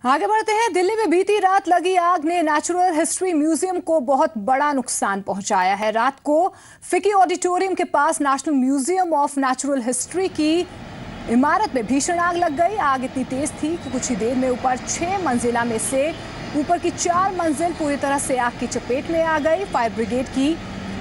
आगे बढ़ते हैं। दिल्ली में बीती रात लगी आग ने नेचुरल हिस्ट्री म्यूजियम को बहुत बड़ा नुकसान पहुंचाया है। रात को फिकी ऑडिटोरियम के पास national museum of natural history की इमारत में भीषण आग लग गई। आग इतनी तेज थी कि कुछ ही देर में ऊपर 6 मंजिला में से ऊपर की 4 मंजिल पूरी तरह से आग की चपेट में आ गई। फायर ब्रिगेड की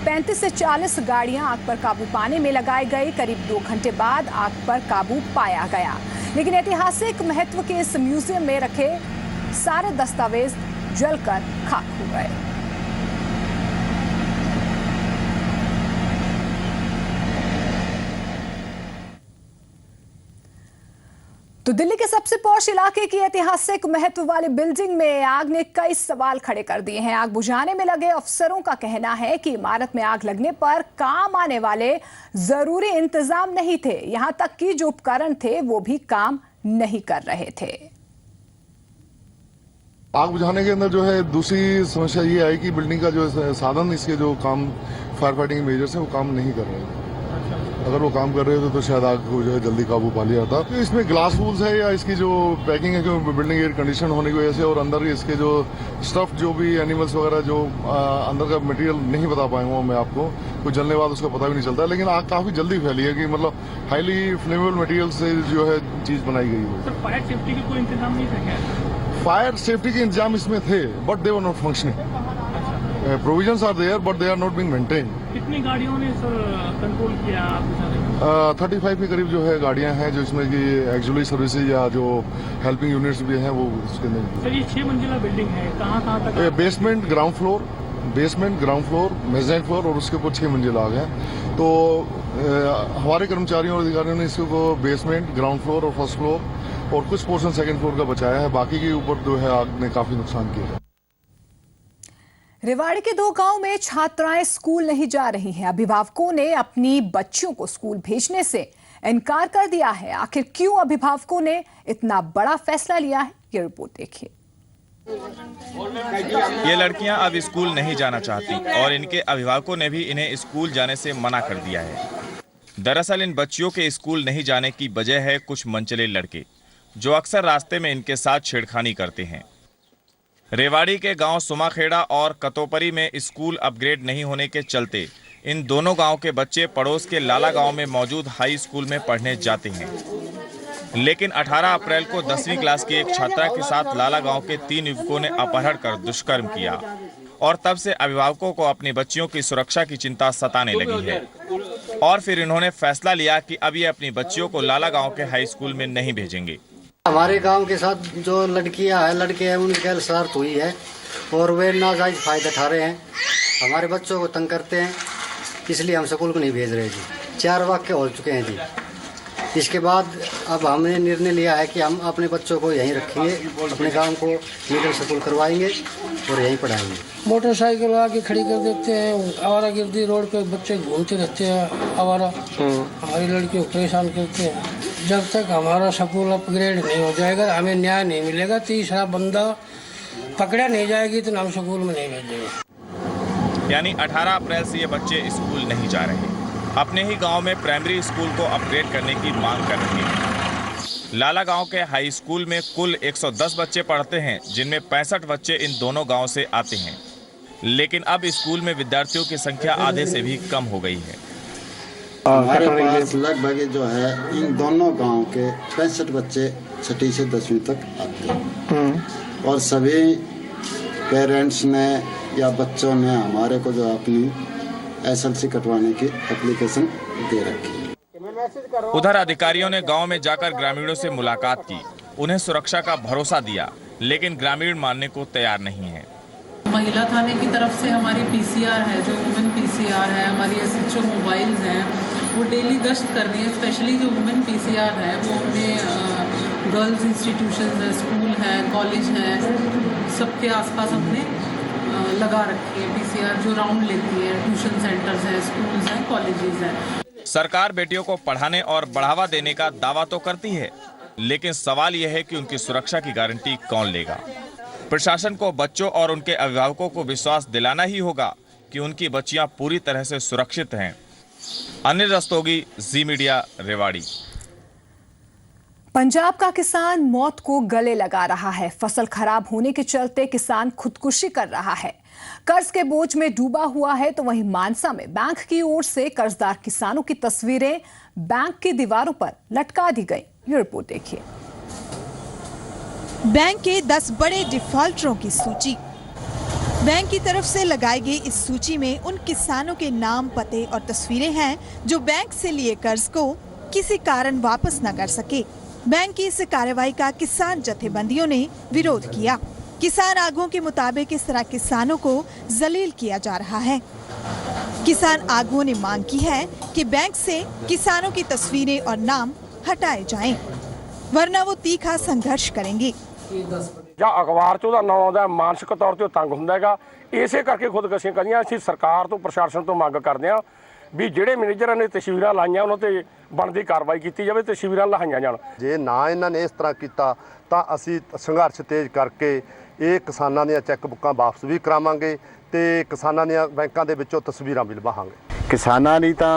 35 से 40 गाड़ियां आग पर काबू पाने में लगाई गई। करीब 2 घंटे बाद आग पर काबू पाया गया, लेकिन ऐतिहासिक महत्व के इस म्यूजियम में रखे सारे दस्तावेज जलकर खाक हो गए। तो दिल्ली के सबसे पॉश इलाके की ऐतिहासिक महत्व वाली बिल्डिंग में आग ने कई सवाल खड़े कर दिए हैं। आग बुझाने में लगे अफसरों का कहना है कि इमारत में आग लगने पर काम आने वाले जरूरी इंतजाम नहीं थे। यहां तक कि जो उपकरण थे वो भी काम नहीं कर रहे थे। आग बुझाने के अंदर जो है दूसरी समस्या ये आई कि बिल्डिंग का जो साधन, इसके जो काम फायर फाइटिंग मेजर्स है वो काम नहीं कर रहे हैं। अगर वो काम कर रहे थे तो शायद आग को जो है जल्दी काबू पा लिया था। तो इसमें ग्लास वूल्स है या इसकी जो पैकिंग है, जो बिल्डिंग एयर कंडीशन होने की वजह से, और अंदर इसके जो स्टफ, जो भी एनिमल्स वगैरह जो अंदर का मटेरियल नहीं बता पाएंगे मैं आपको, कुछ जलने बाद उसका पता भी नहीं चलता। लेकिन आग काफी जल्दी फैली है कि मतलब हाईली फ्लेमेबल मटेरियल से जो है चीज बनाई गई है। फायर सेफ्टी के कोई इंतजाम नहीं था क्या? फायर सेफ्टी के इंतजाम इसमें थे, but they were not functioning. Provisions are there but they are not being maintained. कितनी गाड़ियों ने सर कंट्रोल किया आप? 35 के करीब जो है गाड़ियां हैं, जो इसमें कि एक्चुअली सर्विसेज या जो हेल्पिंग यूनिट्स भी हैं वो उसके अंदर। सर ये 6 मंजिला बिल्डिंग है, कहाँ तक? बेसमेंट, ग्राउंड फ्लोर, मेज़ाइन फ्लोर और उसके ऊपर 6 मंजिल आ गए। तो हमारे कर्मचारियों और अधिकारियों ने इसको बेसमेंट, ग्राउंड फ्लोर और फर्स्ट फ्लोर और कुछ पोर्शन सेकंड फ्लोर का बचाया है। बाकी के ऊपर जो है आग ने काफी नुकसान किया है। रेवाड़ी के 2 गांव में छात्राएं स्कूल नहीं जा रही हैं। अभिभावकों ने अपनी बच्चियों को स्कूल भेजने से इनकार कर दिया है। आखिर क्यों अभिभावकों ने इतना बड़ा फैसला लिया है, ये रिपोर्ट देखिए। ये लड़कियां अब स्कूल नहीं जाना चाहती और इनके अभिभावकों ने भी इन्हें स्कूल जाने से मना कर दिया है। दरअसल इन बच्चियों के स्कूल नहीं जाने की वजह है कुछ मनचले लड़के, जो अक्सर रास्ते में इनके साथ छेड़खानी करते हैं। रेवाड़ी के गांव सुमाखेड़ा और कतोपरी में स्कूल अपग्रेड नहीं होने के चलते इन दोनों गांव के बच्चे पड़ोस के लाला गांव में मौजूद हाई स्कूल में पढ़ने जाते हैं। लेकिन 18 अप्रैल को 10वीं क्लास की एक छात्रा के साथ लाला गांव के 3 युवकों ने अपहरण कर दुष्कर्म किया और तब से अभिभावकों को अपनी बच्चियों की सुरक्षा की चिंता सताने लगी है। और फिर इन्होंने फैसला लिया कि अब ये अपनी बच्चियों को लाला गांव के हाई स्कूल में नहीं भेजेंगे। हमारे गांव के साथ जो लड़कियां हैं, लड़के हैं, उनके शरारत हुई है और वे नाजायज फायदा उठा रहे हैं, हमारे बच्चों को तंग करते हैं, इसलिए हम स्कूल को नहीं भेज रहे जी। 4 वाक्य हो चुके हैं जी। इसके बाद अब हमने निर्णय लिया है कि हम अपने बच्चों को यहीं रखेंगे, अपने गांव को मिडिल स्कूल करवाएंगे और यहीं पढ़ाएंगे। मोटरसाइकिल आके खड़ी कर देते हैं, आवारागर्दी रोड पे बच्चे घूमते रहते हैं आवारा, हमारी लड़कियों को परेशान करते हैं। जब तक हमारा स्कूल अपग्रेड नहीं हो जाएगा हमें न्याय नहीं मिलेगा। तीसरा बंदा पकड़ा नहीं जाएगी तो हम स्कूल में नहीं भेजेंगे। यानी 18 अप्रैल से ये बच्चे स्कूल नहीं जा रहे, अपने ही गांव में प्राइमरी स्कूल को अपग्रेड करने की मांग कर रहे हैं। लाला गांव के हाई स्कूल में कुल 110 बच्चे पढ़ते हैं, जिनमें 65 बच्चे इन दोनों गांव से आते हैं। लेकिन अब स्कूल में विद्यार्थियों की संख्या आधे से भी कम हो गई है। हमारे पास लगभग जो है इन दोनों गांव के 65 बच्चे 6ठी से 10वीं तक आते हैं और सभी पेरेंट्स ने या बच्चों ने हमारे को जो अपनी SLC कटवाने की एप्लीकेशन दे रखी है। उधर अधिकारियों ने गांव में जाकर ग्रामीणों से मुलाकात की, उन्हें सुरक्षा का भरोसा दिया, लेकिन ग्रामीण मानने को तैयार नहीं है। महिला थाने की तरफ से हमारी PCR है, जो वुमेन PCR है, हमारी SHO मोबाइल्स हैं, वो डेली गश्त कर रही है। स्पेशली जो वुमेन PCR है वो अपने गर्ल्स इंस्टीट्यूशंस है, स्कूल है, कॉलेज है, सबके आसपास अपने लगा रखी है PCR, जो राउंड लेती है। ट्यूशन सेंटर्स हैं, स्कूल्स हैं, कॉलेजेस हैं। सरकार बेटियों को पढ़ाने और बढ़ावा देने का दावा तो करती है, लेकिन सवाल यह है कि उनकी सुरक्षा की गारंटी कौन लेगा। प्रशासन को बच्चों और उनके अभिभावकों को विश्वास दिलाना ही होगा कि उनकी बच्चियां पूरी तरह से सुरक्षित हैं। अनिल रस्तोगी, जी मीडिया, रेवाड़ी। पंजाब का किसान मौत को गले लगा रहा है। फसल खराब होने के चलते किसान खुदकुशी कर रहा है। कर्ज के बोझ में डूबा हुआ है। तो वहीं मानसा में बैंक की ओर से कर्जदार किसानों की तस्वीरें बैंक की दीवारों पर लटका दी गई। ये रिपोर्ट देखिए। बैंक के 10 बड़े डिफॉल्टरों की सूची। बैंक की तरफ से लगाई गई इस सूची में उन किसानों के नाम, पते और तस्वीरें हैं जो बैंक से लिए कर्ज को किसी कारण वापस न कर सके। बैंक की इस कार्रवाई का किसान जथेबंदियों ने विरोध किया। किसान आगुओं के मुताबिक इस तरह किसानों को जलील किया जा रहा है। किसान आगुओं ने मांग की है कि बैंक से किसानों की तस्वीरें और नाम हटाए जाएं, वरना वो तीखा संघर्ष करेंगे। ਜਾਂ ਅਖਬਾਰ 'ਚ ਉਹਦਾ ਨਾਂ ਆਉਂਦਾ ਮਾਨਸਿਕ ਤੌਰ ਤੇ ਉਹ ਤੰਗ ਹੁੰਦਾ ਹੈਗਾ। ਇਸੇ ਕਰਕੇ ਖੁਦਕਸ਼ੀਆਂ ਕਰੀਆਂ। ਅਸੀਂ ਸਰਕਾਰ ਤੋਂ ਪ੍ਰਸ਼ਾਸਨ ਤੋਂ ਮੰਗ ਕਰਦੇ ਹਾਂ ਵੀ ਜਿਹੜੇ ਮੈਨੇਜਰਾਂ ਨੇ ਤਸਵੀਰਾਂ ਲਾਈਆਂ ਉਹਨਾਂ ਤੇ ਬਣਦੀ ਕਾਰਵਾਈ ਕੀਤੀ ਜਾਵੇ, ਤਸਵੀਰਾਂ ਲਹਾਈਆਂ ਜਾਣ। ਜੇ ਨਾ ਇਹਨਾਂ ਨੇ ਇਸ ਤਰ੍ਹਾਂ ਕੀਤਾ ਤਾਂ ਅਸੀਂ ਸੰਘਰਸ਼ ਤੇਜ਼ ਕਰਕੇ ਇਹ ਕਿਸਾਨਾਂ ਦੀਆਂ ਚੈੱਕ ਬੁੱਕਾਂ ਵਾਪਸ ਵੀ ਕਰਾਵਾਂਗੇ ਤੇ ਕਿਸਾਨਾਂ ਦੀਆਂ ਬੈਂਕਾਂ ਦੇ ਵਿੱਚੋਂ ਤਸਵੀਰਾਂ ਵੀ ਲਵਾਵਾਂਗੇ। ਕਿਸਾਨਾਂ ਦੀ ਤਾਂ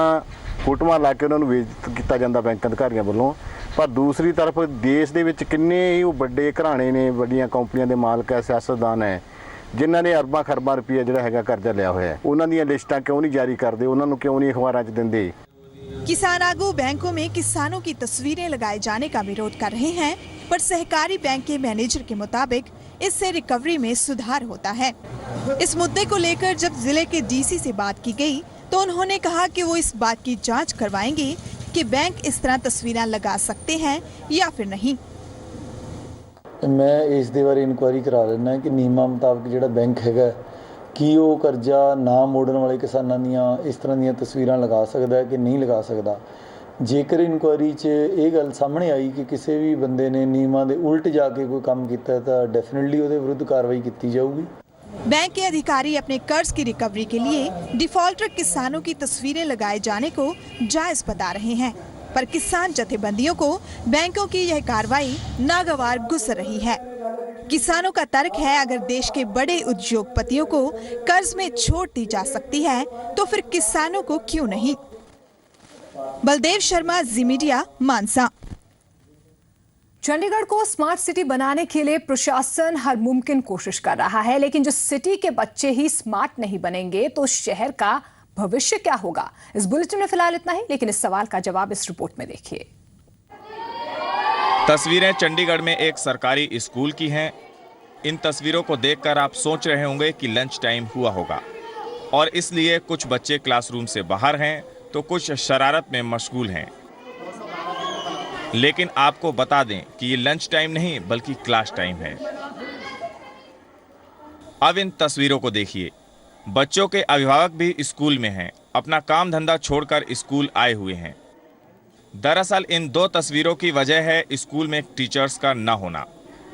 ਫੋਟੋਆਂ ਲਾ ਕੇ ਉਹਨਾਂ ਨੂੰ ਵੇਚ ਕੀਤਾ ਜਾਂਦਾ ਬੈਂਕ ਅਧਿਕਾਰੀਆਂ ਵੱਲੋਂ, ਪਰ ਦੂਸਰੀ ਤਰਫ ਦੇਸ਼ ਦੇ ਵਿੱਚ ਕਿੰਨੇ ਹੀ ਵੱਡੇ ਘਰਾਣੇ ਨੇ, ਵੱਡੀਆਂ ਕੰਪਨੀਆਂ ਦੇ ਮਾਲਕ ਹੈ, ਸਿਆਸਤਦਾਨ ਹੈ ਜਿਨ੍ਹਾਂ ਨੇ ਅਰਬਾਂ ਖਰਬਾਂ ਰੁਪਈਆ ਜਿਹੜਾ ਹੈਗਾ ਕਰਜ਼ਾ ਲਿਆ ਹੋਇਆ ਹੈ। ਉਹਨਾਂ ਦੀਆਂ ਲਿਸਟਾਂ ਕਿਉਂ ਨਹੀਂ ਜਾਰੀ ਕਰਦੇ, ਉਹਨਾਂ ਨੂੰ क्यों नहीं अखबारों 'ਚ ਦਿੰਦੇ। किसान आगू बैंकों में किसानों की तस्वीरें लगाए जाने का विरोध कर रहे हैं, पर सहकारी बैंक के मैनेजर के मुताबिक इससे रिकवरी में सुधार होता है। इस मुद्दे को लेकर जब जिले के डीसी से बात की गई तो उन्होंने कहा कि वो इस बात की जांच करवाएंगे कि बैंक इस तरह तस्वीरें लगा सकते हैं या फिर नहीं। मैं इस दे बारे इनकुआरी करा लेना कि नियमां मुताबिक जिहड़ा बैंक हैगा कि वो कर्जा ना मोड़न वाले किसानां दियां इस तरह दियां तस्वीरां लगा सकदा है कि नहीं लगा सकदा। जेकर इनकुआरी 'ਚ ਇਹ ਗੱਲ ਸਾਹਮਣੇ ਆਈ कि ਕਿਸੇ ਵੀ ਬੰਦੇ ਨੇ ਨਿਯਮਾਂ ਦੇ ਉਲਟ ਜਾ ਕੇ ਕੋਈ ਕੰਮ ਕੀਤਾ ਤਾਂ ਡੈਫੀਨਿਟਲੀ ਉਹਦੇ ਵਿਰੁੱਧ ਕਾਰਵਾਈ ਕੀਤੀ ਜਾਊਗੀ। बैंक के अधिकारी अपने कर्ज की रिकवरी के लिए डिफॉल्टर किसानों की तस्वीरें लगाए जाने को जायज बता रहे हैं, पर किसान जथेबंदियों को बैंकों की यह कार्रवाई नागवार गुजर रही है। किसानों का तर्क है अगर देश के बड़े उद्योगपतियों को कर्ज में छूट दी जा सकती है तो फिर किसानों को क्यों नहीं। बलदेव शर्मा, जी मीडिया, मानसा। चंडीगढ़ को स्मार्ट सिटी बनाने के लिए प्रशासन हर मुमकिन कोशिश कर रहा है, लेकिन जो सिटी के बच्चे ही स्मार्ट नहीं बनेंगे तो शहर का भविष्य क्या होगा। इस बुलेटिन में फिलहाल इतना ही, लेकिन इस सवाल का जवाब इस रिपोर्ट में देखिए। तस्वीरें चंडीगढ़ में एक सरकारी स्कूल की हैं। इन तस्वीरों को देखकर आप सोच रहे होंगे कि लंच टाइम हुआ होगा और इसलिए कुछ बच्चे क्लासरूम से बाहर हैं तो कुछ शरारत में मशगूल हैं। लेकिन आपको बता दें कि ये लंच टाइम नहीं बल्कि क्लास टाइम है। अब इन तस्वीरों को देखिए। बच्चों के अभिभावक भी स्कूल में हैं, अपना काम धंधा छोड़कर स्कूल आए हुए हैं। दरअसल इन दो तस्वीरों की वजह है स्कूल में टीचर्स का न होना।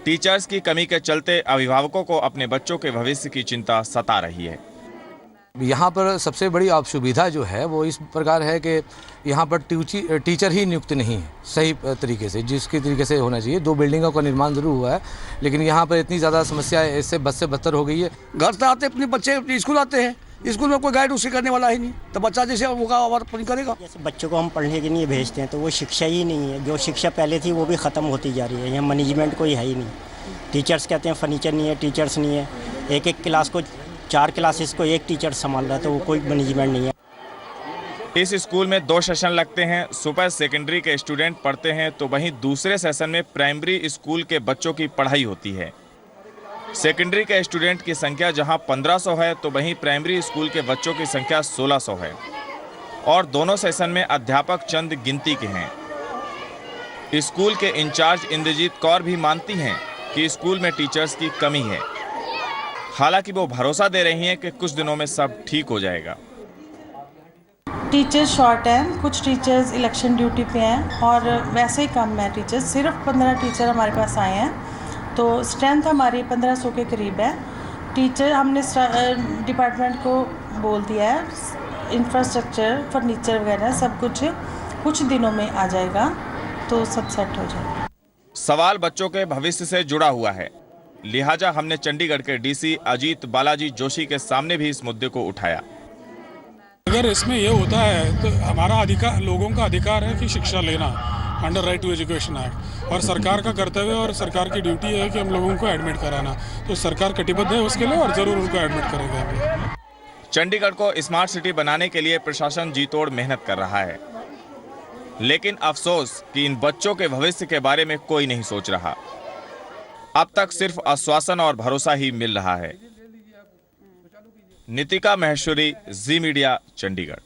टीचर्स की कमी के चलते अभिभावकों को अपने बच्चों के भविष्य की चिंता सता रही है। यहाँ पर सबसे बड़ी असुविधा जो है वो इस प्रकार है कि यहाँ पर टीचर ही नियुक्त नहीं है सही तरीके से, जिसके तरीके से होना चाहिए। 2 बिल्डिंगों का निर्माण जरूर हुआ है, लेकिन यहाँ पर इतनी ज़्यादा समस्या इससे बद से बदतर हो गई है। घर से आते अपने बच्चे स्कूल आते हैं, स्कूल में कोई गाइड उसे करने वाला ही नहीं, तो बच्चा जैसे होगा और करेगा। जैसे बच्चों को हम पढ़ने के लिए भेजते हैं तो वो शिक्षा ही नहीं है। जो शिक्षा पहले थी वो भी ख़त्म होती जा रही है। यहाँ मैनेजमेंट कोई है ही नहीं। टीचर्स कहते हैं फर्नीचर नहीं है, टीचर्स नहीं है। एक क्लास को 4 क्लासेस को एक टीचर संभाल रहा है तो वो कोई मैनेजमेंट नहीं है। इस स्कूल में 2 सेशन लगते हैं। सुबह सेकेंडरी के स्टूडेंट पढ़ते हैं तो वहीं दूसरे सेशन में प्राइमरी स्कूल के बच्चों की पढ़ाई होती है। सेकेंडरी के स्टूडेंट की संख्या जहां 1500 है तो वहीं प्राइमरी स्कूल के बच्चों की संख्या 1600 है और दोनों सेशन में अध्यापक चंद गिनती के हैं। स्कूल के इंचार्ज इंद्रजीत कौर भी मानती हैं कि स्कूल में टीचर्स की कमी है। हालांकि वो भरोसा दे रही हैं कि कुछ दिनों में सब ठीक हो जाएगा। टीचर्स शॉर्ट हैं, कुछ टीचर्स इलेक्शन ड्यूटी पे हैं और वैसे ही कम है टीचर्स। सिर्फ 15 टीचर हमारे पास आए हैं, तो स्ट्रेंथ हमारी 1500 के करीब है। टीचर हमने डिपार्टमेंट को बोल दिया है, इंफ्रास्ट्रक्चर, फर्नीचर वगैरह सब कुछ दिनों में आ जाएगा तो सब सेट हो जाएगा। सवाल बच्चों के भविष्य से जुड़ा हुआ है, लिहाजा हमने चंडीगढ़ के डीसी अजीत बालाजी जोशी के सामने भी इस मुद्दे को उठाया। अगर इसमें ये होता है तो हमारा अधिकार, लोगों का अधिकार है कि शिक्षा लेना। Under right to education act, और सरकार का कर्तव्य और सरकार की ड्यूटी है कि हम लोगों को एडमिट कराना, तो सरकार कटिबद्ध है उसके लिए और ज़रूर उनको एडमिट करेंगे। चंडीगढ़ को स्मार्ट सिटी बनाने के लिए प्रशासन जी तोड़ मेहनत कर रहा है, लेकिन अफसोस कि इन बच्चों के भविष्य के बारे में कोई नहीं सोच रहा। अब तक सिर्फ आश्वासन और भरोसा ही मिल रहा है। नितिका महेश्वरी, जी मीडिया, चंडीगढ़।